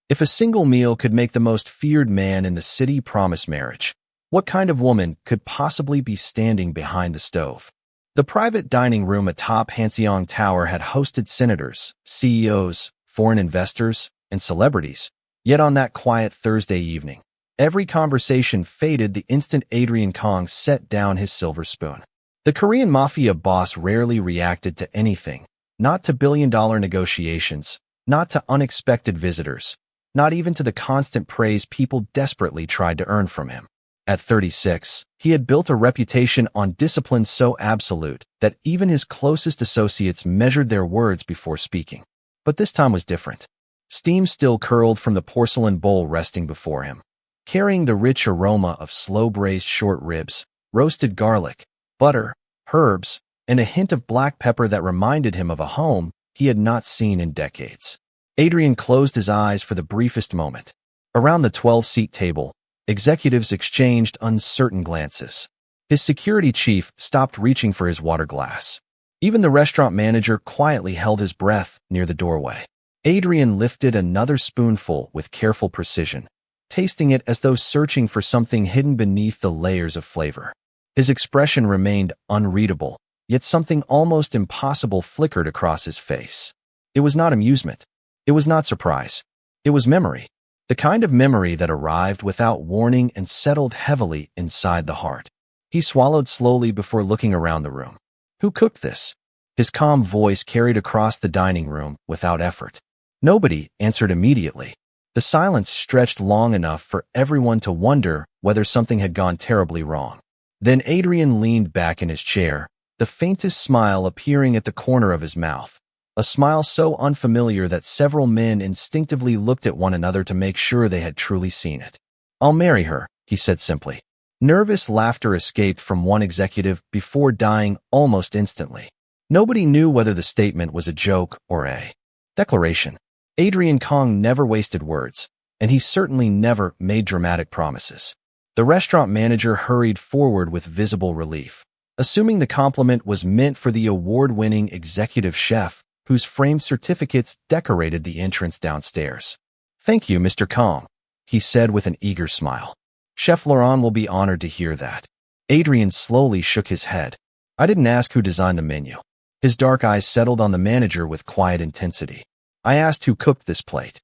If a single meal could make the most feared man in the city promise marriage, what kind of woman could possibly be standing behind the stove? The private dining room atop Hanseong Tower had hosted senators, CEOs, foreign investors, and celebrities. Yet on that quiet Thursday evening, every conversation faded the instant Adrian Kong set down his silver spoon. The Korean Mafia boss rarely reacted to anything, not to billion-dollar negotiations, not to unexpected visitors, not even to the constant praise people desperately tried to earn from him. At 36, he had built a reputation on discipline so absolute that even his closest associates measured their words before speaking. But this time was different. Steam still curled from the porcelain bowl resting before him, carrying the rich aroma of slow-braised short ribs, roasted garlic, butter, herbs, and a hint of black pepper that reminded him of a home he had not seen in decades. Adrian closed his eyes for the briefest moment. Around the 12-seat table, executives exchanged uncertain glances. His security chief stopped reaching for his water glass. Even the restaurant manager quietly held his breath near the doorway. Adrian lifted another spoonful with careful precision, tasting it as though searching for something hidden beneath the layers of flavor. His expression remained unreadable, yet something almost impossible flickered across his face. It was not amusement. It was not surprise. It was memory. The kind of memory that arrived without warning and settled heavily inside the heart. He swallowed slowly before looking around the room. Who cooked this? His calm voice carried across the dining room without effort. Nobody answered immediately. The silence stretched long enough for everyone to wonder whether something had gone terribly wrong. Then Adrian leaned back in his chair, the faintest smile appearing at the corner of his mouth. A smile so unfamiliar that several men instinctively looked at one another to make sure they had truly seen it. "I'll marry her," he said simply. Nervous laughter escaped from one executive before dying almost instantly. Nobody knew whether the statement was a joke or a declaration. Adrian Kong never wasted words, and he certainly never made dramatic promises. The restaurant manager hurried forward with visible relief, assuming the compliment was meant for the award-winning executive chef, whose framed certificates decorated the entrance downstairs. "Thank you, Mr. Kong," he said with an eager smile. "Chef Laurent will be honored to hear that." Adrian slowly shook his head. "I didn't ask who designed the menu." His dark eyes settled on the manager with quiet intensity. "I asked who cooked this plate."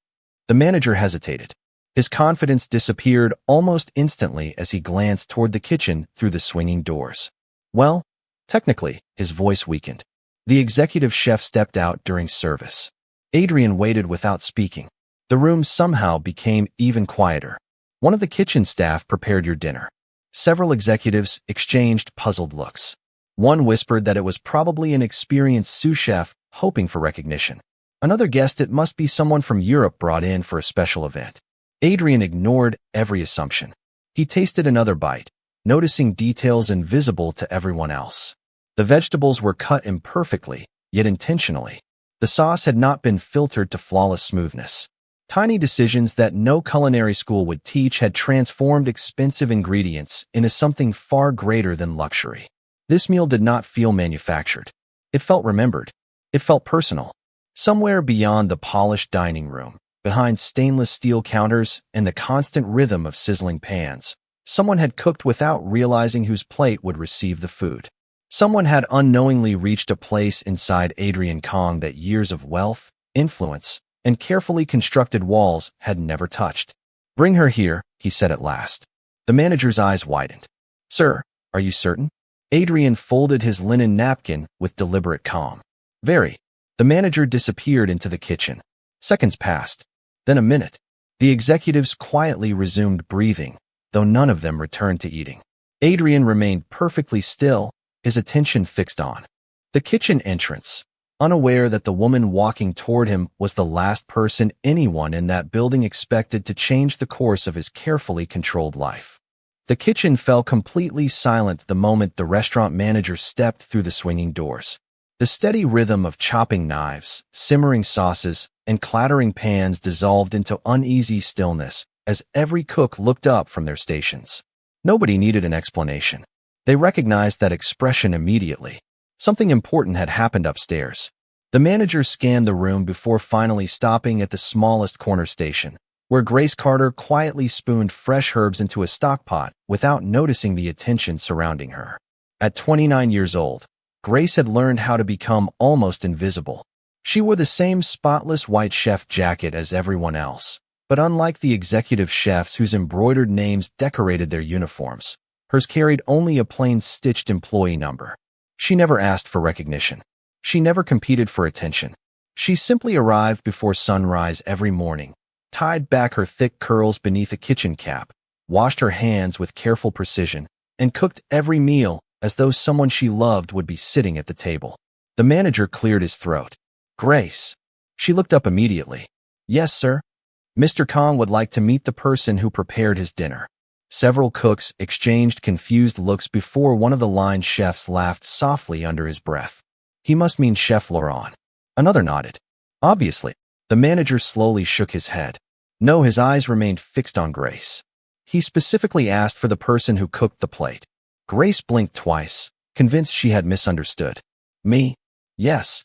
The manager hesitated. His confidence disappeared almost instantly as he glanced toward the kitchen through the swinging doors. "Well, technically," his voice weakened. The executive chef stepped out during service. Adrian waited without speaking. The room somehow became even quieter. One of the kitchen staff prepared your dinner. Several executives exchanged puzzled looks. One whispered that it was probably an experienced sous chef hoping for recognition. Another guessed it must be someone from Europe brought in for a special event. Adrian ignored every assumption. He tasted another bite, noticing details invisible to everyone else. The vegetables were cut imperfectly, yet intentionally. The sauce had not been filtered to flawless smoothness. Tiny decisions that no culinary school would teach had transformed expensive ingredients into something far greater than luxury. This meal did not feel manufactured. It felt remembered. It felt personal. Somewhere beyond the polished dining room, behind stainless steel counters and the constant rhythm of sizzling pans, someone had cooked without realizing whose plate would receive the food. Someone had unknowingly reached a place inside Adrian Kong that years of wealth, influence, and carefully constructed walls had never touched. "Bring her here," he said at last. The manager's eyes widened. "Sir, are you certain?" Adrian folded his linen napkin with deliberate calm. "Very." The manager disappeared into the kitchen. Seconds passed. Then a minute. The executives quietly resumed breathing, though none of them returned to eating. Adrian remained perfectly still, his attention fixed on the kitchen entrance, unaware that the woman walking toward him was the last person anyone in that building expected to change the course of his carefully controlled life. The kitchen fell completely silent the moment the restaurant manager stepped through the swinging doors. The steady rhythm of chopping knives, simmering sauces, and clattering pans dissolved into uneasy stillness as every cook looked up from their stations. Nobody needed an explanation. They recognized that expression immediately. Something important had happened upstairs. The manager scanned the room before finally stopping at the smallest corner station, where Grace Carter quietly spooned fresh herbs into a stockpot without noticing the attention surrounding her. At 29 years old, Grace had learned how to become almost invisible. She wore the same spotless white chef jacket as everyone else, but unlike the executive chefs whose embroidered names decorated their uniforms, hers carried only a plain stitched employee number. She never asked for recognition. She never competed for attention. She simply arrived before sunrise every morning, tied back her thick curls beneath a kitchen cap, washed her hands with careful precision, and cooked every meal as though someone she loved would be sitting at the table. The manager cleared his throat. "Grace." She looked up immediately. "Yes, sir." "Mr. Kong would like to meet the person who prepared his dinner." Several cooks exchanged confused looks before one of the line chefs laughed softly under his breath. "He must mean Chef Laurent." Another nodded. "Obviously." The manager slowly shook his head. No, his eyes remained fixed on Grace. "He specifically asked for the person who cooked the plate." Grace blinked twice, convinced she had misunderstood. "Me?" "Yes."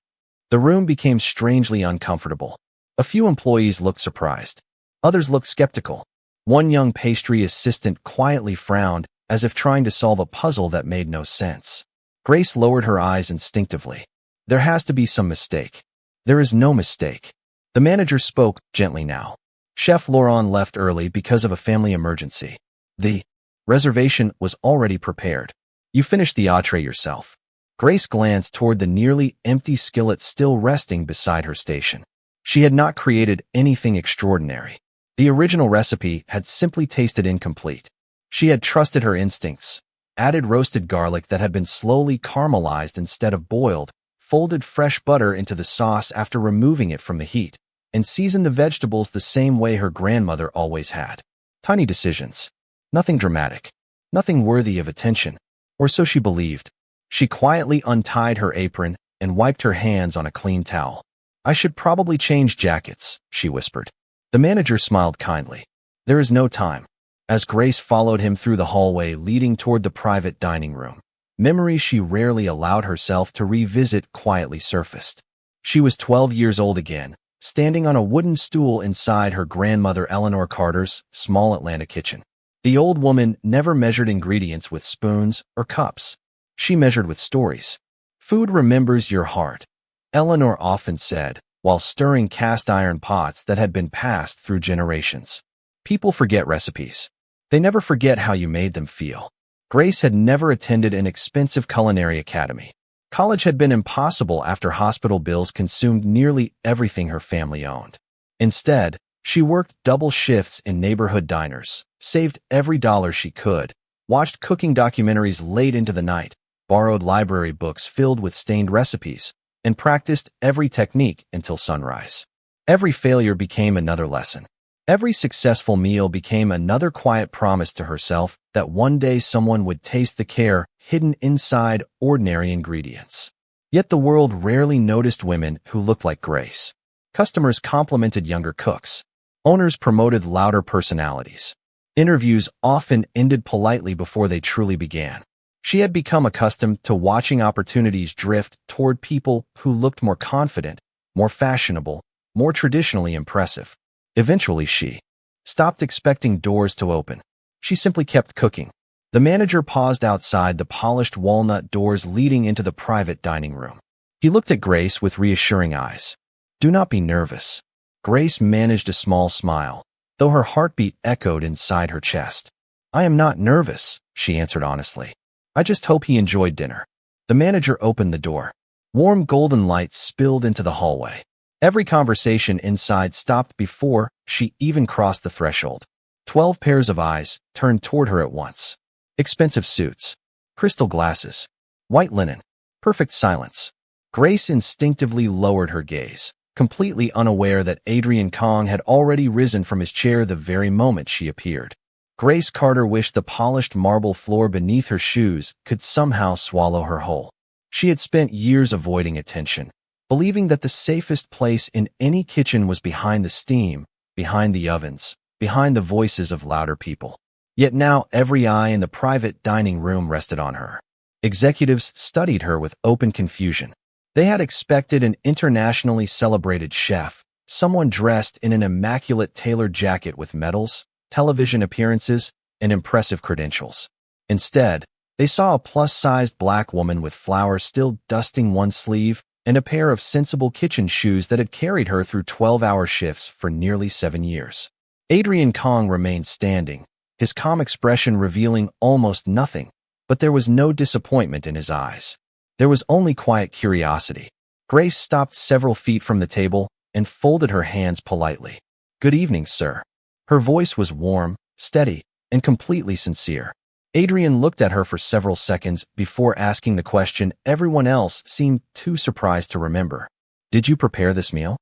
The room became strangely uncomfortable. A few employees looked surprised. Others looked skeptical. One young pastry assistant quietly frowned, as if trying to solve a puzzle that made no sense. Grace lowered her eyes instinctively. "There has to be some mistake." "There is no mistake." The manager spoke gently now. "Chef Laurent left early because of a family emergency. The reservation was already prepared. You finished the entree yourself." Grace glanced toward the nearly empty skillet still resting beside her station. She had not created anything extraordinary. The original recipe had simply tasted incomplete. She had trusted her instincts, added roasted garlic that had been slowly caramelized instead of boiled, folded fresh butter into the sauce after removing it from the heat, and seasoned the vegetables the same way her grandmother always had. Tiny decisions. Nothing dramatic. Nothing worthy of attention. Or so she believed. She quietly untied her apron and wiped her hands on a clean towel. "I should probably change jackets," she whispered. The manager smiled kindly. "There is no time." As Grace followed him through the hallway leading toward the private dining room, memories she rarely allowed herself to revisit quietly surfaced. She was 12 years old again, standing on a wooden stool inside her grandmother Eleanor Carter's small Atlanta kitchen. The old woman never measured ingredients with spoons or cups. She measured with stories. "Food remembers your heart," Eleanor often said, while stirring cast-iron pots that had been passed through generations. People forget recipes. They never forget how you made them feel. Grace had never attended an expensive culinary academy. College had been impossible after hospital bills consumed nearly everything her family owned. Instead, she worked double shifts in neighborhood diners, saved every dollar she could, watched cooking documentaries late into the night, borrowed library books filled with stained recipes, and practiced every technique until sunrise. Every failure became another lesson. Every successful meal became another quiet promise to herself that one day someone would taste the care hidden inside ordinary ingredients. Yet the world rarely noticed women who looked like Grace. Customers complimented younger cooks. Owners promoted louder personalities. Interviews often ended politely before they truly began. She had become accustomed to watching opportunities drift toward people who looked more confident, more fashionable, more traditionally impressive. Eventually she stopped expecting doors to open. She simply kept cooking. The manager paused outside the polished walnut doors leading into the private dining room. He looked at Grace with reassuring eyes. "Do not be nervous." Grace managed a small smile, though her heartbeat echoed inside her chest. "I am not nervous," she answered honestly. "I just hope he enjoyed dinner." The manager opened the door. Warm golden light spilled into the hallway. Every conversation inside stopped before she even crossed the threshold. 12 pairs of eyes turned toward her at once. Expensive suits, crystal glasses, white linen, perfect silence. Grace instinctively lowered her gaze, completely unaware that Adrian Kong had already risen from his chair the very moment she appeared. Grace Carter wished the polished marble floor beneath her shoes could somehow swallow her whole. She had spent years avoiding attention, believing that the safest place in any kitchen was behind the steam, behind the ovens, behind the voices of louder people. Yet now every eye in the private dining room rested on her. Executives studied her with open confusion. They had expected an internationally celebrated chef, someone dressed in an immaculate tailored jacket with medals, television appearances, and impressive credentials. Instead, they saw a plus-sized black woman with flowers still dusting one sleeve and a pair of sensible kitchen shoes that had carried her through 12-hour shifts for nearly 7 years. Adrian Kong remained standing, his calm expression revealing almost nothing, but there was no disappointment in his eyes. There was only quiet curiosity. Grace stopped several feet from the table and folded her hands politely. "Good evening, sir." Her voice was warm, steady, and completely sincere. Adrian looked at her for several seconds before asking the question everyone else seemed too surprised to remember. "Did you prepare this meal?"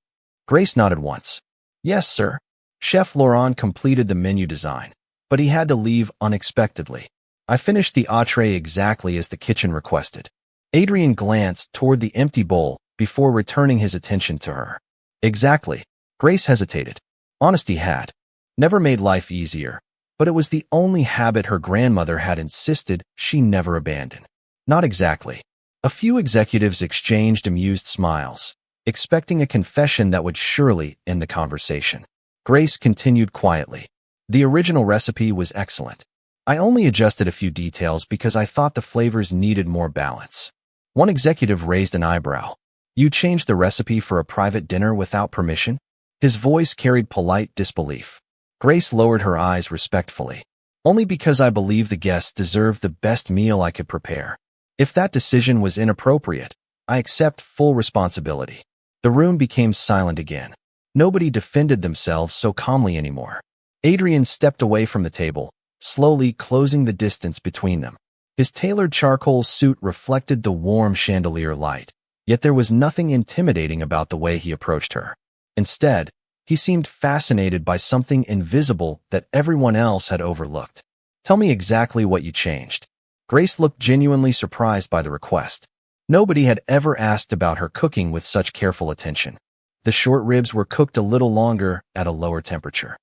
Grace nodded once. "Yes, sir." Chef Laurent completed the menu design, but he had to leave unexpectedly. "I finished the entree exactly as the kitchen requested." Adrian glanced toward the empty bowl before returning his attention to her. "Exactly." Grace hesitated. Honesty had never made life easier, but it was the only habit her grandmother had insisted she never abandon. "Not exactly." A few executives exchanged amused smiles, expecting a confession that would surely end the conversation. Grace continued quietly. "The original recipe was excellent. I only adjusted a few details because I thought the flavors needed more balance." One executive raised an eyebrow. "You changed the recipe for a private dinner without permission?" His voice carried polite disbelief. Grace lowered her eyes respectfully. "Only because I believe the guests deserve the best meal I could prepare. If that decision was inappropriate, I accept full responsibility." The room became silent again. Nobody defended themselves so calmly anymore. Adrian stepped away from the table, slowly closing the distance between them. His tailored charcoal suit reflected the warm chandelier light, yet there was nothing intimidating about the way he approached her. Instead, he seemed fascinated by something invisible that everyone else had overlooked. "Tell me exactly what you changed." Grace looked genuinely surprised by the request. Nobody had ever asked about her cooking with such careful attention. The short ribs were cooked a little longer at a lower temperature.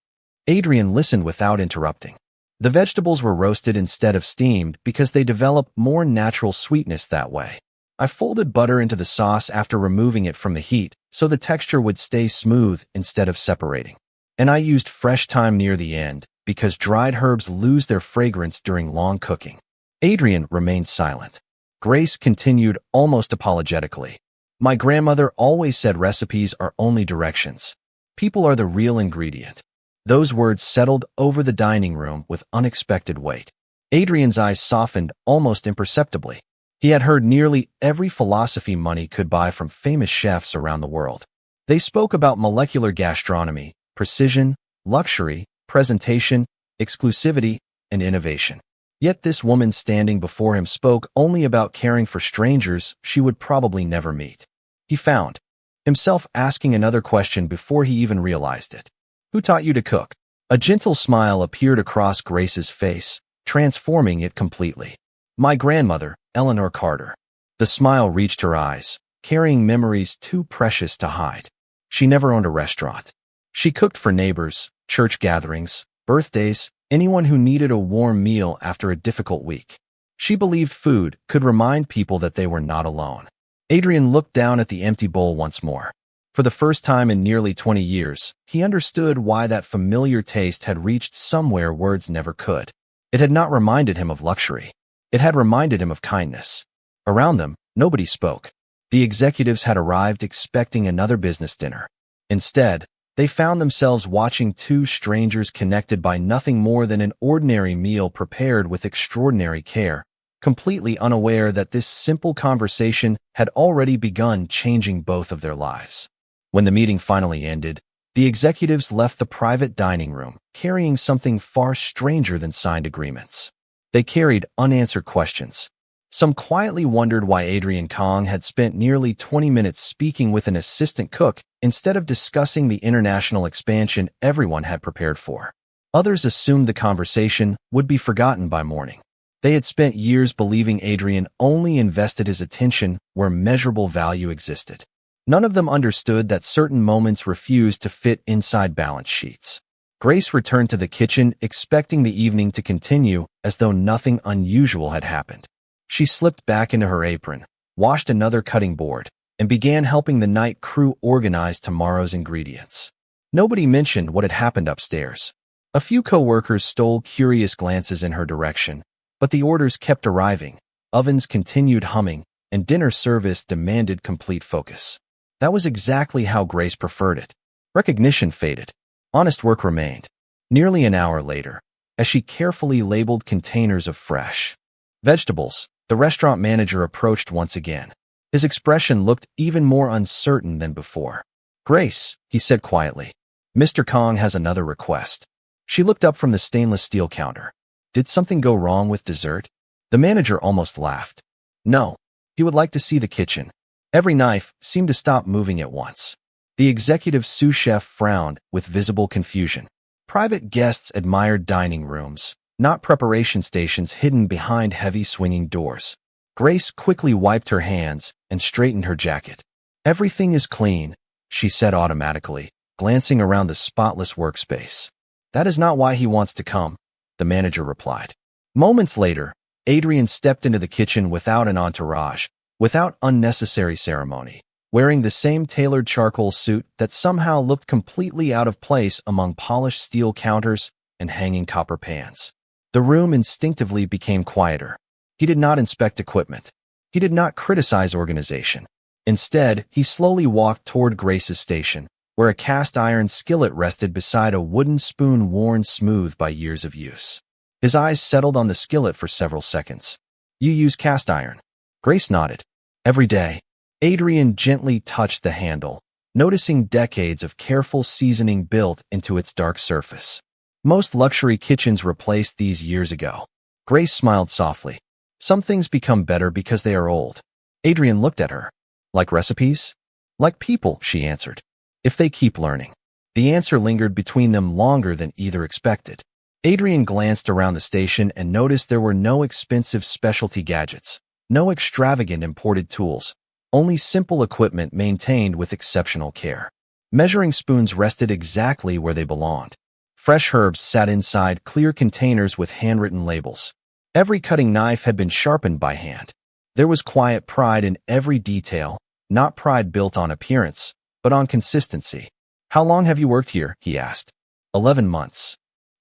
Adrian listened without interrupting. The vegetables were roasted instead of steamed because they develop more natural sweetness that way. I folded butter into the sauce after removing it from the heat, so the texture would stay smooth instead of separating. And I used fresh thyme near the end, because dried herbs lose their fragrance during long cooking. Adrian remained silent. Grace continued almost apologetically. "My grandmother always said recipes are only directions. People are the real ingredient." Those words settled over the dining room with unexpected weight. Adrian's eyes softened almost imperceptibly. He had heard nearly every philosophy money could buy from famous chefs around the world. They spoke about molecular gastronomy, precision, luxury, presentation, exclusivity, and innovation. Yet this woman standing before him spoke only about caring for strangers she would probably never meet. He found himself asking another question before he even realized it. "Who taught you to cook?" A gentle smile appeared across Grace's face, transforming it completely. "My grandmother, Eleanor Carter." The smile reached her eyes, carrying memories too precious to hide. She never owned a restaurant. She cooked for neighbors, church gatherings, birthdays, anyone who needed a warm meal after a difficult week. She believed food could remind people that they were not alone. Adrian looked down at the empty bowl once more. For the first time in nearly 20 years, he understood why that familiar taste had reached somewhere words never could. It had not reminded him of luxury. It had reminded him of kindness. Around them, nobody spoke. The executives had arrived expecting another business dinner. Instead, they found themselves watching two strangers connected by nothing more than an ordinary meal prepared with extraordinary care, completely unaware that this simple conversation had already begun changing both of their lives. When the meeting finally ended, the executives left the private dining room, carrying something far stranger than signed agreements. They carried unanswered questions. Some quietly wondered why Adrian Kong had spent nearly 20 minutes speaking with an assistant cook instead of discussing the international expansion everyone had prepared for. Others assumed the conversation would be forgotten by morning. They had spent years believing Adrian only invested his attention where measurable value existed. None of them understood that certain moments refused to fit inside balance sheets. Grace returned to the kitchen expecting the evening to continue as though nothing unusual had happened. She slipped back into her apron, washed another cutting board, and began helping the night crew organize tomorrow's ingredients. Nobody mentioned what had happened upstairs. A few co-workers stole curious glances in her direction, but the orders kept arriving, ovens continued humming, and dinner service demanded complete focus. That was exactly how Grace preferred it. Recognition faded. Honest work remained. Nearly an hour later, as she carefully labeled containers of fresh vegetables, the restaurant manager approached once again. His expression looked even more uncertain than before. "Grace," he said quietly, "Mr. Kong has another request." She looked up from the stainless steel counter. Did something go wrong with dessert? The manager almost laughed. No. He would like to see the kitchen. Every knife seemed to stop moving at once. The executive sous chef frowned with visible confusion. Private guests admired dining rooms, not preparation stations hidden behind heavy swinging doors. Grace quickly wiped her hands and straightened her jacket. "Everything is clean," she said automatically, glancing around the spotless workspace. "That is not why he wants to come," the manager replied. Moments later, Adrian stepped into the kitchen without an entourage, without unnecessary ceremony, wearing the same tailored charcoal suit that somehow looked completely out of place among polished steel counters and hanging copper pans. The room instinctively became quieter. He did not inspect equipment. He did not criticize organization. Instead, he slowly walked toward Grace's station, where a cast-iron skillet rested beside a wooden spoon worn smooth by years of use. His eyes settled on the skillet for several seconds. "You use cast iron?" Grace nodded. "Every day." Adrian gently touched the handle, noticing decades of careful seasoning built into its dark surface. Most luxury kitchens replaced these years ago. Grace smiled softly. "Some things become better because they are old." Adrian looked at her. "Like recipes?" "Like people," she answered. "If they keep learning." The answer lingered between them longer than either expected. Adrian glanced around the station and noticed there were no expensive specialty gadgets, no extravagant imported tools, only simple equipment maintained with exceptional care. Measuring spoons rested exactly where they belonged. Fresh herbs sat inside clear containers with handwritten labels. Every cutting knife had been sharpened by hand. There was quiet pride in every detail, not pride built on appearance, but on consistency. "How long have you worked here?" he asked. 11 months.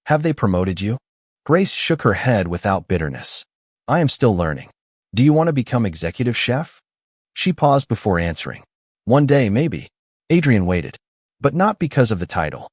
"Have they promoted you?" Grace shook her head without bitterness. "I am still learning." "Do you want to become executive chef?" She paused before answering. "One day, maybe." Adrian waited. "But not because of the title."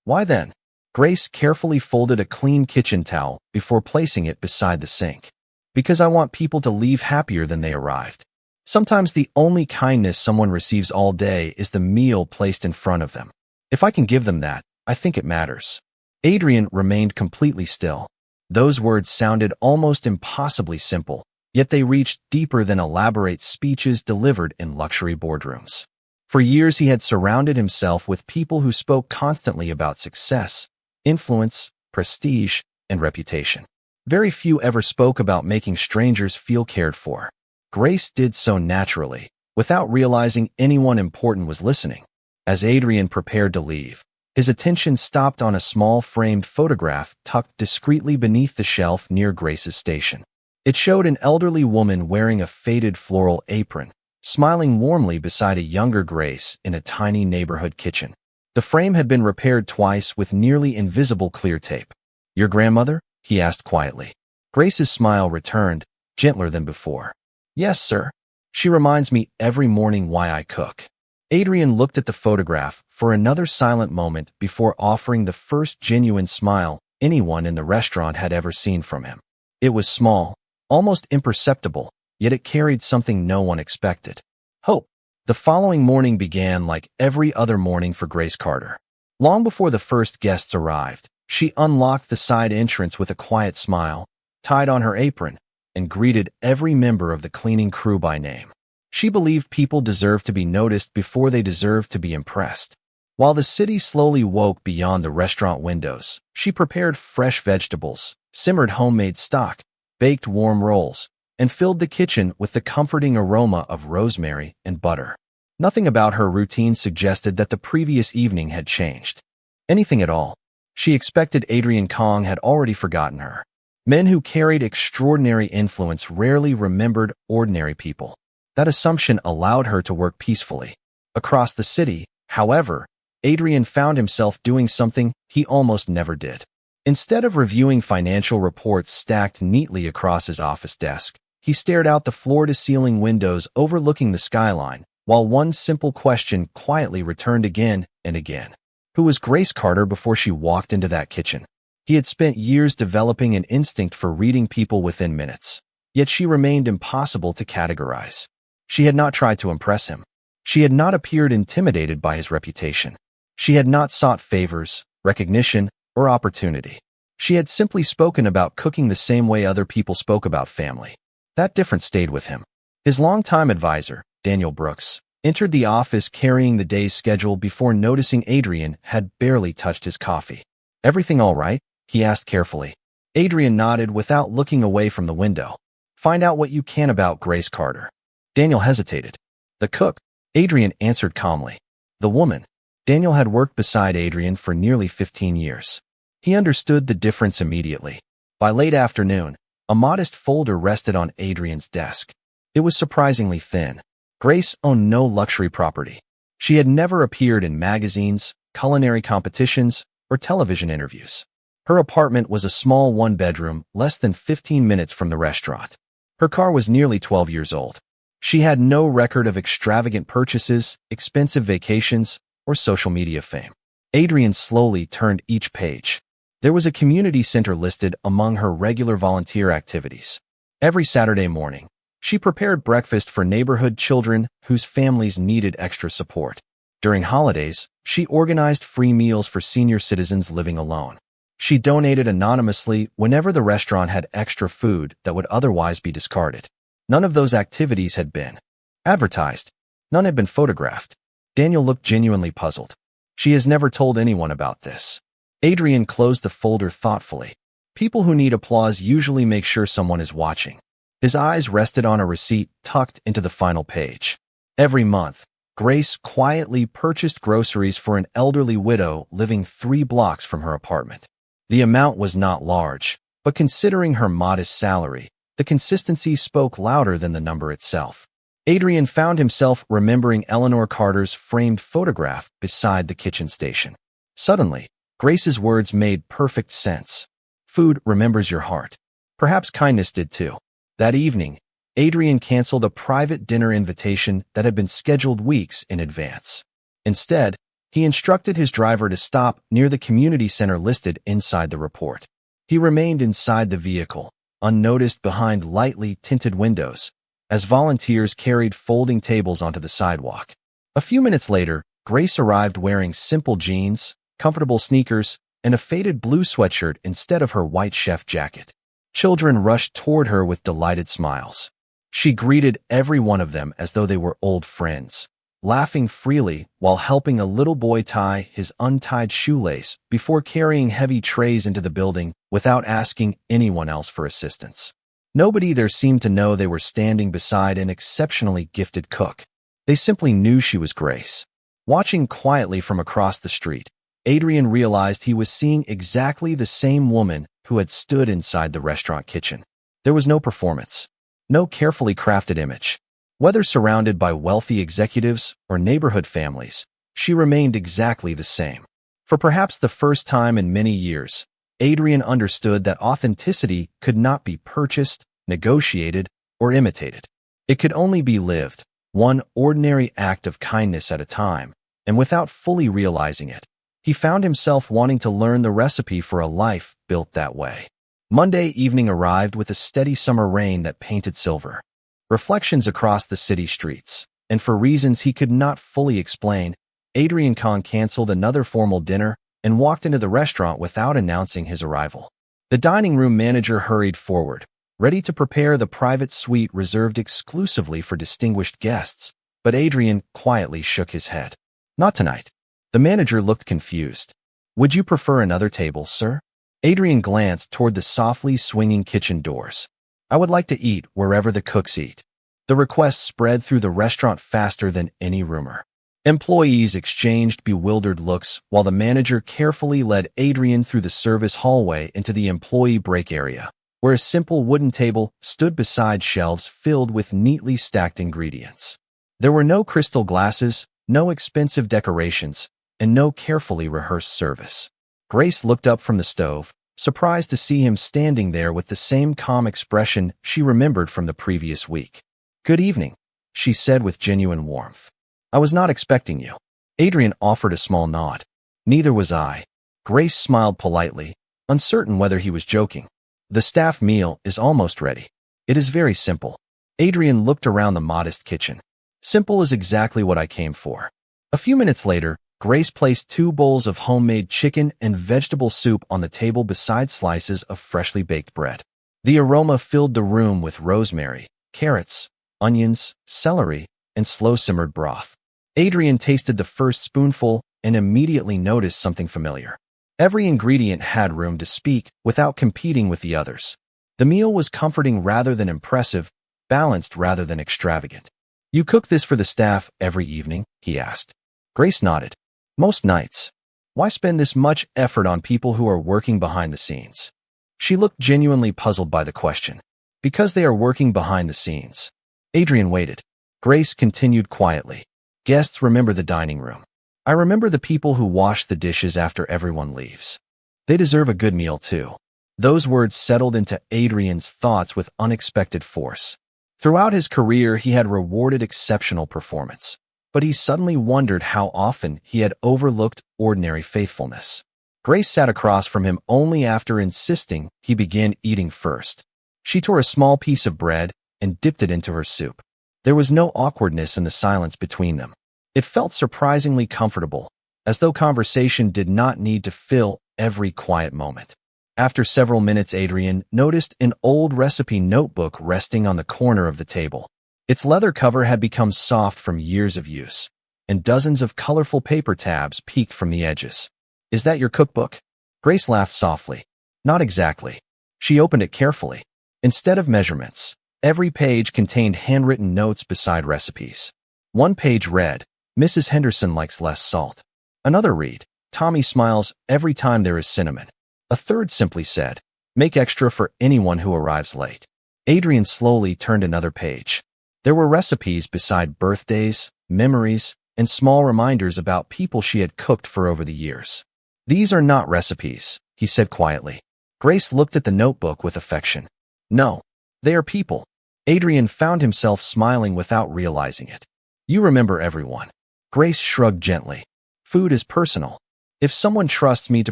"Why then?" Grace carefully folded a clean kitchen towel before placing it beside the sink. "Because I want people to leave happier than they arrived." Sometimes the only kindness someone receives all day is the meal placed in front of them. If I can give them that, I think it matters. Adrian remained completely still. Those words sounded almost impossibly simple, yet they reached deeper than elaborate speeches delivered in luxury boardrooms. For years he had surrounded himself with people who spoke constantly about success, influence, prestige, and reputation. Very few ever spoke about making strangers feel cared for. Grace did so naturally, without realizing anyone important was listening. As Adrian prepared to leave, his attention stopped on a small framed photograph tucked discreetly beneath the shelf near Grace's station. It showed an elderly woman wearing a faded floral apron, smiling warmly beside a younger Grace in a tiny neighborhood kitchen. The frame had been repaired twice with nearly invisible clear tape. "Your grandmother?" he asked quietly. Grace's smile returned, gentler than before. "Yes, sir. She reminds me every morning why I cook." Adrian looked at the photograph for another silent moment before offering the first genuine smile anyone in the restaurant had ever seen from him. It was small, almost imperceptible, yet it carried something no one expected: hope. The following morning began like every other morning for Grace Carter. Long before the first guests arrived, she unlocked the side entrance with a quiet smile, tied on her apron, and greeted every member of the cleaning crew by name. She believed people deserved to be noticed before they deserved to be impressed. While the city slowly woke beyond the restaurant windows, she prepared fresh vegetables, simmered homemade stock, baked warm rolls, and filled the kitchen with the comforting aroma of rosemary and butter. Nothing about her routine suggested that the previous evening had changed. Anything at all. She expected Adrian Kong had already forgotten her. Men who carried extraordinary influence rarely remembered ordinary people. That assumption allowed her to work peacefully. Across the city, however, Adrian found himself doing something he almost never did. Instead of reviewing financial reports stacked neatly across his office desk, he stared out the floor-to-ceiling windows overlooking the skyline, while one simple question quietly returned again and again. Who was Grace Carter before she walked into that kitchen? He had spent years developing an instinct for reading people within minutes, yet she remained impossible to categorize. She had not tried to impress him. She had not appeared intimidated by his reputation. She had not sought favors, recognition, or opportunity. She had simply spoken about cooking the same way other people spoke about family. That difference stayed with him. His longtime advisor, Daniel Brooks, entered the office carrying the day's schedule before noticing Adrian had barely touched his coffee. "Everything all right?" he asked carefully. Adrian nodded without looking away from the window. "Find out what you can about Grace Carter." Daniel hesitated. "The cook," Adrian answered calmly. "The woman." Daniel had worked beside Adrian for nearly 15 years. He understood the difference immediately. By late afternoon, a modest folder rested on Adrian's desk. It was surprisingly thin. Grace owned no luxury property. She had never appeared in magazines, culinary competitions, or television interviews. Her apartment was a small one-bedroom, less than 15 minutes from the restaurant. Her car was nearly 12 years old. She had no record of extravagant purchases, expensive vacations, or social media fame. Adrian slowly turned each page. There was a community center listed among her regular volunteer activities. Every Saturday morning, she prepared breakfast for neighborhood children whose families needed extra support. During holidays, she organized free meals for senior citizens living alone. She donated anonymously whenever the restaurant had extra food that would otherwise be discarded. None of those activities had been advertised. None had been photographed. Daniel looked genuinely puzzled. "She has never told anyone about this." Adrian closed the folder thoughtfully. People who need applause usually make sure someone is watching. His eyes rested on a receipt tucked into the final page. Every month, Grace quietly purchased groceries for an elderly widow living 3 blocks from her apartment. The amount was not large, but considering her modest salary, the consistency spoke louder than the number itself. Adrian found himself remembering Eleanor Carter's framed photograph beside the kitchen station. Suddenly, Grace's words made perfect sense. Food remembers your heart. Perhaps kindness did too. That evening, Adrian canceled a private dinner invitation that had been scheduled weeks in advance. Instead, he instructed his driver to stop near the community center listed inside the report. He remained inside the vehicle, unnoticed behind lightly tinted windows, as volunteers carried folding tables onto the sidewalk. A few minutes later, Grace arrived wearing simple jeans, comfortable sneakers, and a faded blue sweatshirt instead of her white chef jacket. Children rushed toward her with delighted smiles. She greeted every one of them as though they were old friends, laughing freely while helping a little boy tie his untied shoelace before carrying heavy trays into the building without asking anyone else for assistance. Nobody there seemed to know they were standing beside an exceptionally gifted cook. They simply knew she was Grace. Watching quietly from across the street, Adrian realized he was seeing exactly the same woman who had stood inside the restaurant kitchen. There was no performance, no carefully crafted image. Whether surrounded by wealthy executives or neighborhood families, she remained exactly the same. For perhaps the first time in many years, Adrian understood that authenticity could not be purchased, negotiated, or imitated. It could only be lived, one ordinary act of kindness at a time, and without fully realizing it, he found himself wanting to learn the recipe for a life built that way. Monday evening arrived with a steady summer rain that painted silver reflections across the city streets, and for reasons he could not fully explain, Adrian Kahn canceled another formal dinner and walked into the restaurant without announcing his arrival. The dining room manager hurried forward, ready to prepare the private suite reserved exclusively for distinguished guests, but Adrian quietly shook his head. "Not tonight." The manager looked confused. "Would you prefer another table, sir?" Adrian glanced toward the softly swinging kitchen doors. "I would like to eat wherever the cooks eat." The request spread through the restaurant faster than any rumor. Employees exchanged bewildered looks while the manager carefully led Adrian through the service hallway into the employee break area. where a simple wooden table stood beside shelves filled with neatly stacked ingredients. There were no crystal glasses, no expensive decorations, and no carefully rehearsed service. Grace looked up from the stove, surprised to see him standing there with the same calm expression she remembered from the previous week. "Good evening," she said with genuine warmth. "I was not expecting you." Adrian offered a small nod. "Neither was I." Grace smiled politely, uncertain whether he was joking. "The staff meal is almost ready. It is very simple." Adrian looked around the modest kitchen. "Simple is exactly what I came for." A few minutes later, Grace placed 2 bowls of homemade chicken and vegetable soup on the table beside slices of freshly baked bread. The aroma filled the room with rosemary, carrots, onions, celery, and slow-simmered broth. Adrian tasted the first spoonful and immediately noticed something familiar. Every ingredient had room to speak without competing with the others. The meal was comforting rather than impressive, balanced rather than extravagant. "You cook this for the staff every evening?" he asked. Grace nodded. "Most nights. Why spend this much effort on people who are working behind the scenes?" She looked genuinely puzzled by the question. "Because they are working behind the scenes." Adrian waited. Grace continued quietly. "Guests remember the dining room. I remember the people who wash the dishes after everyone leaves. They deserve a good meal too." Those words settled into Adrian's thoughts with unexpected force. Throughout his career, he had rewarded exceptional performance, but he suddenly wondered how often he had overlooked ordinary faithfulness. Grace sat across from him only after insisting he begin eating first. She tore a small piece of bread and dipped it into her soup. There was no awkwardness in the silence between them. It felt surprisingly comfortable, as though conversation did not need to fill every quiet moment. After several minutes, Adrian noticed an old recipe notebook resting on the corner of the table. Its leather cover had become soft from years of use, and dozens of colorful paper tabs peeked from the edges. "Is that your cookbook?" Grace laughed softly. "Not exactly." She opened it carefully. Instead of measurements, every page contained handwritten notes beside recipes. One page read, "Mrs. Henderson likes less salt." Another read, "Tommy smiles every time there is cinnamon." A third simply said, "Make extra for anyone who arrives late." Adrian slowly turned another page. There were recipes beside birthdays, memories, and small reminders about people she had cooked for over the years. "These are not recipes," he said quietly. Grace looked at the notebook with affection. "No, they are people." Adrian found himself smiling without realizing it. "You remember everyone." Grace shrugged gently. "Food is personal. If someone trusts me to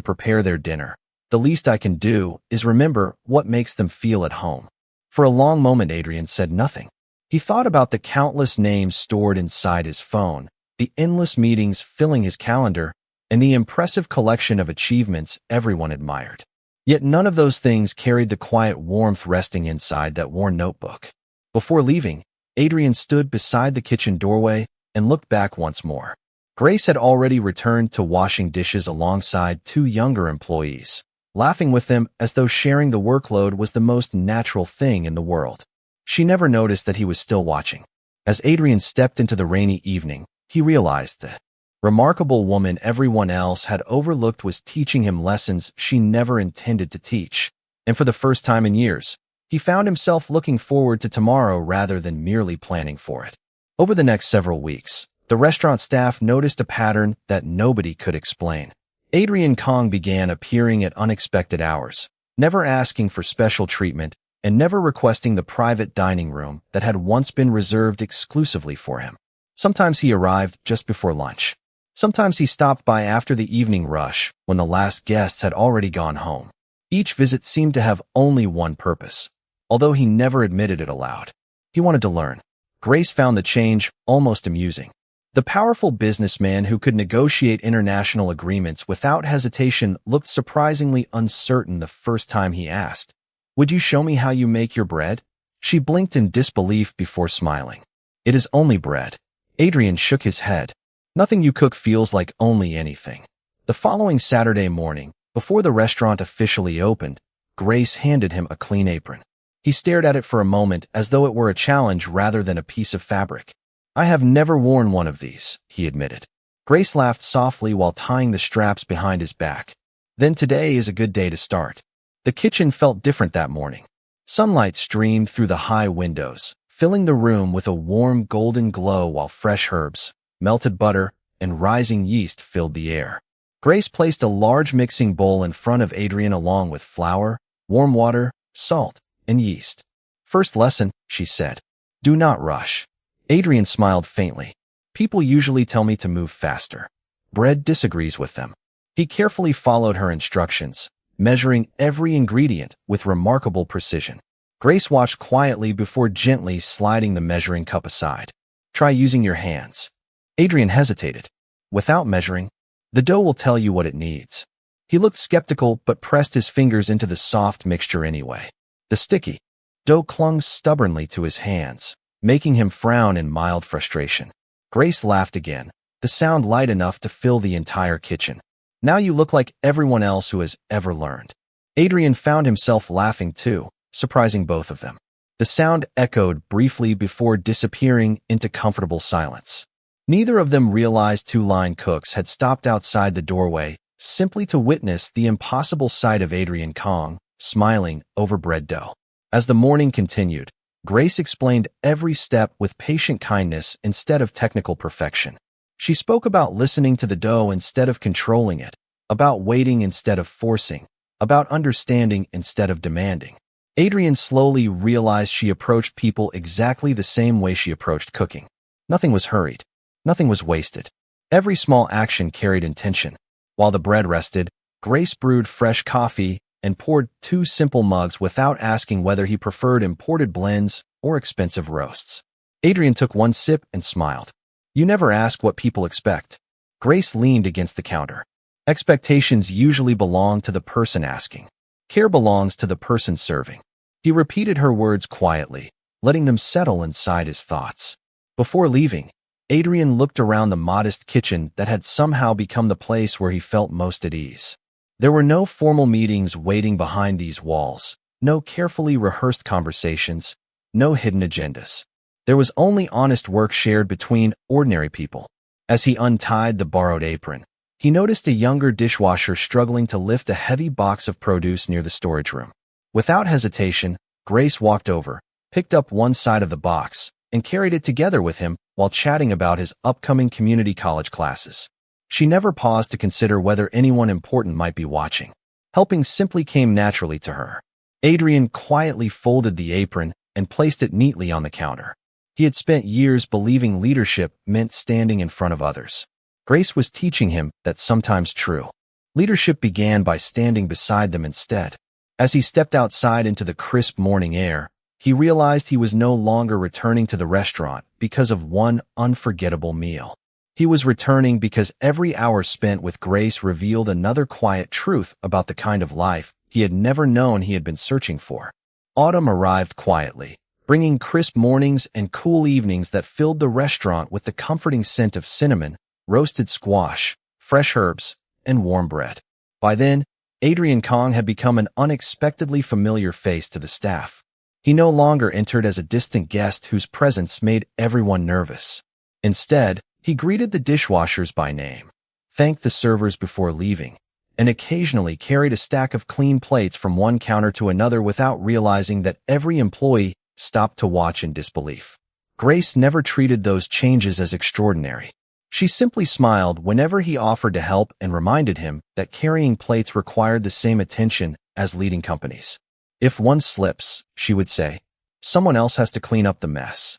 prepare their dinner, the least I can do is remember what makes them feel at home." For a long moment, Adrian said nothing. He thought about the countless names stored inside his phone, the endless meetings filling his calendar, and the impressive collection of achievements everyone admired. Yet none of those things carried the quiet warmth resting inside that worn notebook. Before leaving, Adrian stood beside the kitchen doorway and looked back once more. Grace had already returned to washing dishes alongside 2 younger employees, laughing with them as though sharing the workload was the most natural thing in the world. She never noticed that he was still watching. As Adrian stepped into the rainy evening, he realized the remarkable woman everyone else had overlooked was teaching him lessons she never intended to teach. And for the first time in years, he found himself looking forward to tomorrow rather than merely planning for it. Over the next several weeks, the restaurant staff noticed a pattern that nobody could explain. Adrian Kong began appearing at unexpected hours, never asking for special treatment and never requesting the private dining room that had once been reserved exclusively for him. Sometimes he arrived just before lunch. Sometimes he stopped by after the evening rush when the last guests had already gone home. Each visit seemed to have only one purpose, although he never admitted it aloud. He wanted to learn. Grace found the change almost amusing. The powerful businessman who could negotiate international agreements without hesitation looked surprisingly uncertain the first time he asked, "Would you show me how you make your bread?" She blinked in disbelief before smiling. "It is only bread." Adrian shook his head. "Nothing you cook feels like only anything." The following Saturday morning, before the restaurant officially opened, Grace handed him a clean apron. He stared at it for a moment as though it were a challenge rather than a piece of fabric. "I have never worn one of these," he admitted. Grace laughed softly while tying the straps behind his back. "Then today is a good day to start." The kitchen felt different that morning. Sunlight streamed through the high windows, filling the room with a warm golden glow while fresh herbs, melted butter, and rising yeast filled the air. Grace placed a large mixing bowl in front of Adrian along with flour, warm water, salt, and yeast. "First lesson," she said. "Do not rush." Adrian smiled faintly. "People usually tell me to move faster. Bread disagrees with them." He carefully followed her instructions, measuring every ingredient with remarkable precision. Grace watched quietly before gently sliding the measuring cup aside. "Try using your hands." Adrian hesitated. "Without measuring, the dough will tell you what it needs." He looked skeptical but pressed his fingers into the soft mixture anyway. The sticky dough clung stubbornly to his hands, making him frown in mild frustration. Grace laughed again, the sound light enough to fill the entire kitchen. "Now you look like everyone else who has ever learned." Adrian found himself laughing too, surprising both of them. The sound echoed briefly before disappearing into comfortable silence. Neither of them realized two line cooks had stopped outside the doorway simply to witness the impossible sight of Adrian Kong smiling over bread dough. As the morning continued, Grace explained every step with patient kindness instead of technical perfection. She spoke about listening to the dough instead of controlling it, about waiting instead of forcing, about understanding instead of demanding. Adrian slowly realized she approached people exactly the same way she approached cooking. Nothing was hurried. Nothing was wasted. Every small action carried intention. While the bread rested, Grace brewed fresh coffee and poured 2 simple mugs without asking whether he preferred imported blends or expensive roasts. Adrian took one sip and smiled. "You never ask what people expect." Grace leaned against the counter. "Expectations usually belong to the person asking. Care belongs to the person serving." He repeated her words quietly, letting them settle inside his thoughts. Before leaving, Adrian looked around the modest kitchen that had somehow become the place where he felt most at ease. There were no formal meetings waiting behind these walls, no carefully rehearsed conversations, no hidden agendas. There was only honest work shared between ordinary people. As he untied the borrowed apron, he noticed a younger dishwasher struggling to lift a heavy box of produce near the storage room. Without hesitation, Grace walked over, picked up one side of the box, and carried it together with him while chatting about his upcoming community college classes. She never paused to consider whether anyone important might be watching. Helping simply came naturally to her. Adrian quietly folded the apron and placed it neatly on the counter. He had spent years believing leadership meant standing in front of others. Grace was teaching him that sometimes true leadership began by standing beside them instead. As he stepped outside into the crisp morning air, he realized he was no longer returning to the restaurant because of one unforgettable meal. He was returning because every hour spent with Grace revealed another quiet truth about the kind of life he had never known he had been searching for. Autumn arrived quietly, bringing crisp mornings and cool evenings that filled the restaurant with the comforting scent of cinnamon, roasted squash, fresh herbs, and warm bread. By then, Adrian Kong had become an unexpectedly familiar face to the staff. He no longer entered as a distant guest whose presence made everyone nervous. Instead, he greeted the dishwashers by name, thanked the servers before leaving, and occasionally carried a stack of clean plates from one counter to another without realizing that every employee stopped to watch in disbelief. Grace never treated those changes as extraordinary. She simply smiled whenever he offered to help and reminded him that carrying plates required the same attention as leading companies. "If one slips," she would say, "someone else has to clean up the mess."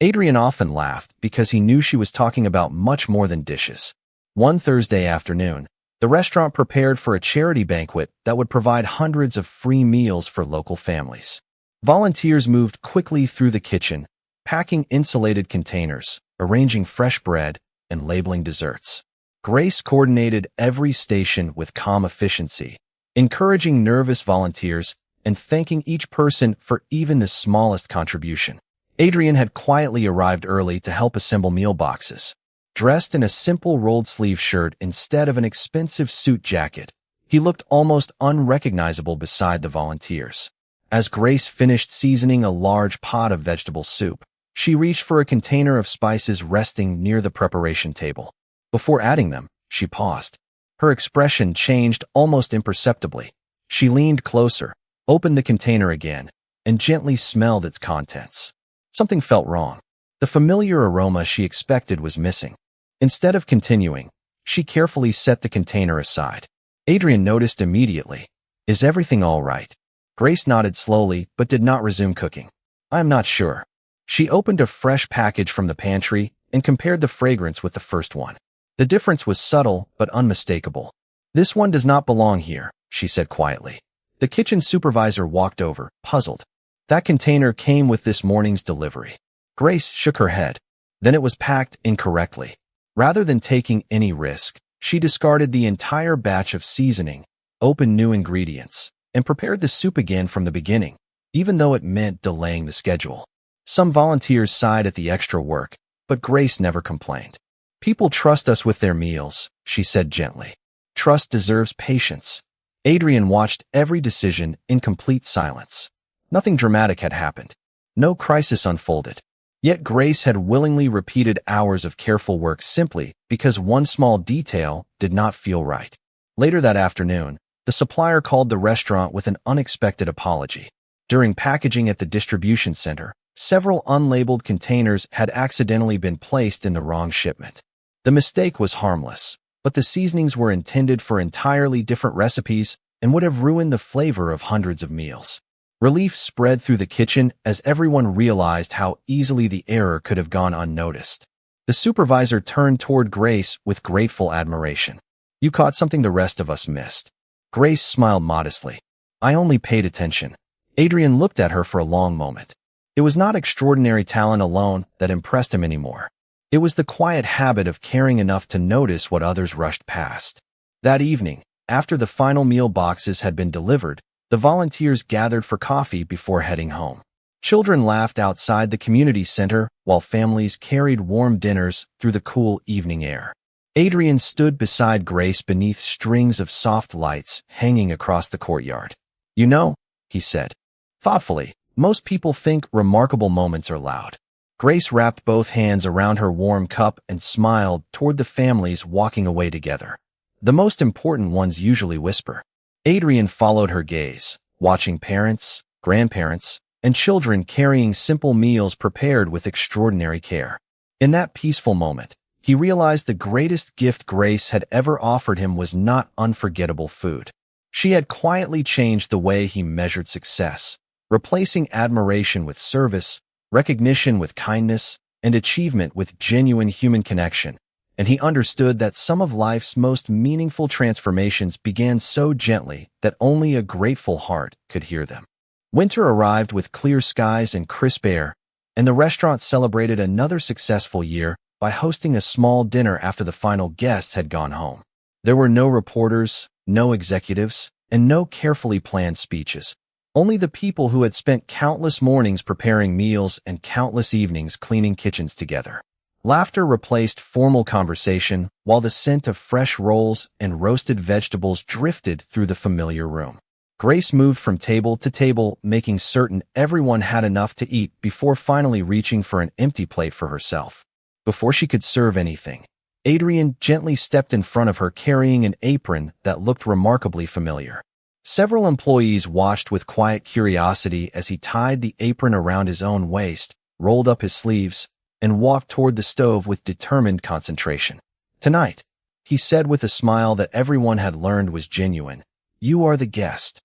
Adrian often laughed because he knew she was talking about much more than dishes. One Thursday afternoon, the restaurant prepared for a charity banquet that would provide hundreds of free meals for local families. Volunteers moved quickly through the kitchen, packing insulated containers, arranging fresh bread, and labeling desserts. Grace coordinated every station with calm efficiency, encouraging nervous volunteers and thanking each person for even the smallest contribution. Adrian had quietly arrived early to help assemble meal boxes. Dressed in a simple rolled-sleeve shirt instead of an expensive suit jacket, he looked almost unrecognizable beside the volunteers. As Grace finished seasoning a large pot of vegetable soup, she reached for a container of spices resting near the preparation table. Before adding them, she paused. Her expression changed almost imperceptibly. She leaned closer, opened the container again, and gently smelled its contents. Something felt wrong. The familiar aroma she expected was missing. Instead of continuing, she carefully set the container aside. Adrian noticed immediately. "Is everything all right?" Grace nodded slowly but did not resume cooking. "I'm not sure." She opened a fresh package from the pantry and compared the fragrance with the first one. The difference was subtle but unmistakable. "This one does not belong here," she said quietly. The kitchen supervisor walked over, puzzled. "That container came with this morning's delivery." Grace shook her head. "Then it was packed incorrectly." Rather than taking any risk, she discarded the entire batch of seasoning, opened new ingredients, and prepared the soup again from the beginning, even though it meant delaying the schedule. Some volunteers sighed at the extra work, but Grace never complained. "People trust us with their meals," she said gently. "Trust deserves patience." Adrian watched every decision in complete silence. Nothing dramatic had happened. No crisis unfolded. Yet Grace had willingly repeated hours of careful work simply because one small detail did not feel right. Later that afternoon, the supplier called the restaurant with an unexpected apology. During packaging at the distribution center, several unlabeled containers had accidentally been placed in the wrong shipment. The mistake was harmless, but the seasonings were intended for entirely different recipes and would have ruined the flavor of hundreds of meals. Relief spread through the kitchen as everyone realized how easily the error could have gone unnoticed. The supervisor turned toward Grace with grateful admiration. "You caught something the rest of us missed." Grace smiled modestly. "I only paid attention." Adrian looked at her for a long moment. It was not extraordinary talent alone that impressed him anymore. It was the quiet habit of caring enough to notice what others rushed past. That evening, after the final meal boxes had been delivered, the volunteers gathered for coffee before heading home. Children laughed outside the community center while families carried warm dinners through the cool evening air. Adrian stood beside Grace beneath strings of soft lights hanging across the courtyard. "You know," he said, thoughtfully, "most people think remarkable moments are loud." Grace wrapped both hands around her warm cup and smiled toward the families walking away together. "The most important ones usually whisper." Adrian followed her gaze, watching parents, grandparents, and children carrying simple meals prepared with extraordinary care. In that peaceful moment, he realized the greatest gift Grace had ever offered him was not unforgettable food. She had quietly changed the way he measured success, replacing admiration with service, recognition with kindness, and achievement with genuine human connection. And he understood that some of life's most meaningful transformations began so gently that only a grateful heart could hear them. Winter arrived with clear skies and crisp air, and the restaurant celebrated another successful year by hosting a small dinner after the final guests had gone home. There were no reporters, no executives, and no carefully planned speeches. Only the people who had spent countless mornings preparing meals and countless evenings cleaning kitchens together. Laughter replaced formal conversation, while the scent of fresh rolls and roasted vegetables drifted through the familiar room. Grace moved from table to table, making certain everyone had enough to eat before finally reaching for an empty plate for herself. Before she could serve anything, Adrian gently stepped in front of her carrying an apron that looked remarkably familiar. Several employees watched with quiet curiosity as he tied the apron around his own waist, rolled up his sleeves, and walked toward the stove with determined concentration. "Tonight," he said with a smile that everyone had learned was genuine, "you are the guest."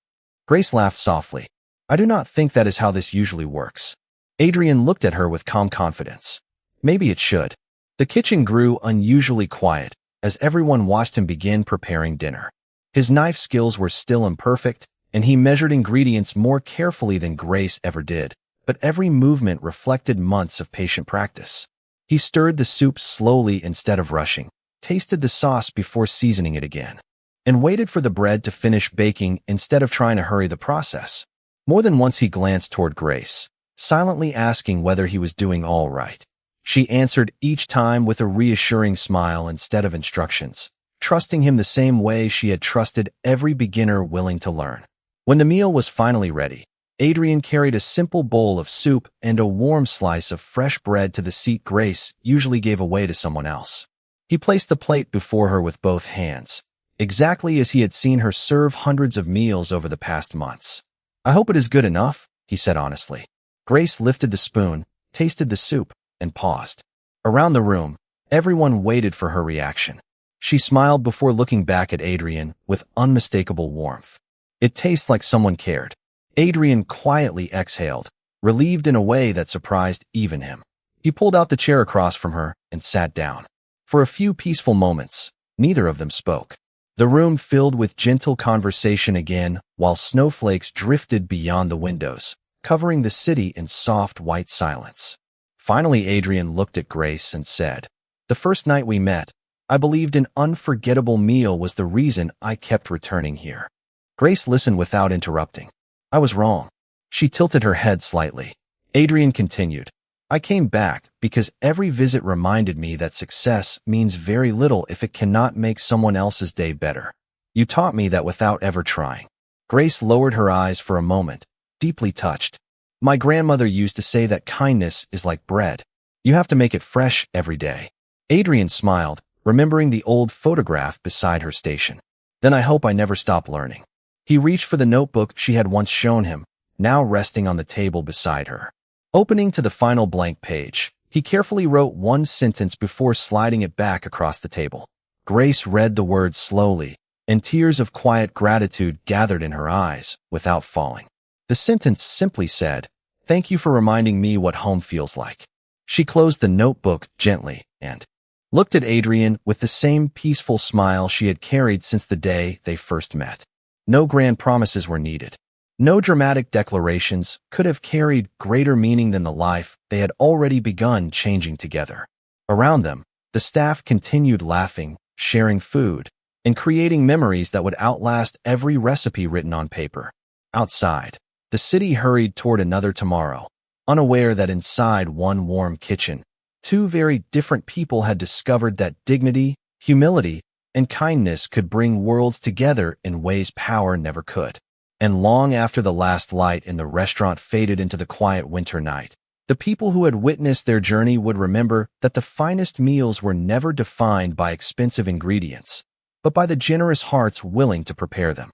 Grace laughed softly. "I do not think that is how this usually works." Adrian looked at her with calm confidence. Maybe it should. The kitchen grew unusually quiet as everyone watched him begin preparing dinner. His knife skills were still imperfect, and he measured ingredients more carefully than Grace ever did, but every movement reflected months of patient practice. He stirred the soup slowly instead of rushing, tasted the sauce before seasoning it again, and waited for the bread to finish baking instead of trying to hurry the process. More than once he glanced toward Grace, silently asking whether he was doing all right. She answered each time with a reassuring smile instead of instructions, trusting him the same way she had trusted every beginner willing to learn. When the meal was finally ready, Adrian carried a simple bowl of soup and a warm slice of fresh bread to the seat Grace usually gave away to someone else. He placed the plate before her with both hands, exactly as he had seen her serve hundreds of meals over the past months. "I hope it is good enough," he said honestly. Grace lifted the spoon, tasted the soup, and paused. Around the room, everyone waited for her reaction. She smiled before looking back at Adrian with unmistakable warmth. It tastes like someone cared. Adrian quietly exhaled, relieved in a way that surprised even him. He pulled out the chair across from her and sat down. For a few peaceful moments, neither of them spoke. The room filled with gentle conversation again, while snowflakes drifted beyond the windows, covering the city in soft white silence. Finally, Adrian looked at Grace and said, "The first night we met, I believed an unforgettable meal was the reason I kept returning here." Grace listened without interrupting. "I was wrong." She tilted her head slightly. Adrian continued, "I came back because every visit reminded me that success means very little if it cannot make someone else's day better. You taught me that without ever trying." Grace lowered her eyes for a moment, deeply touched. "My grandmother used to say that kindness is like bread. You have to make it fresh every day." Adrian smiled, remembering the old photograph beside her station. "Then I hope I never stop learning." He reached for the notebook she had once shown him, now resting on the table beside her. Opening to the final blank page, he carefully wrote one sentence before sliding it back across the table. Grace read the words slowly, and tears of quiet gratitude gathered in her eyes without falling. The sentence simply said, "Thank you for reminding me what home feels like." She closed the notebook gently and looked at Adrian with the same peaceful smile she had carried since the day they first met. No grand promises were needed. No dramatic declarations could have carried greater meaning than the life they had already begun changing together. Around them, the staff continued laughing, sharing food, and creating memories that would outlast every recipe written on paper. Outside, the city hurried toward another tomorrow, unaware that inside one warm kitchen, two very different people had discovered that dignity, humility, and kindness could bring worlds together in ways power never could. And long after the last light in the restaurant faded into the quiet winter night, the people who had witnessed their journey would remember that the finest meals were never defined by expensive ingredients, but by the generous hearts willing to prepare them.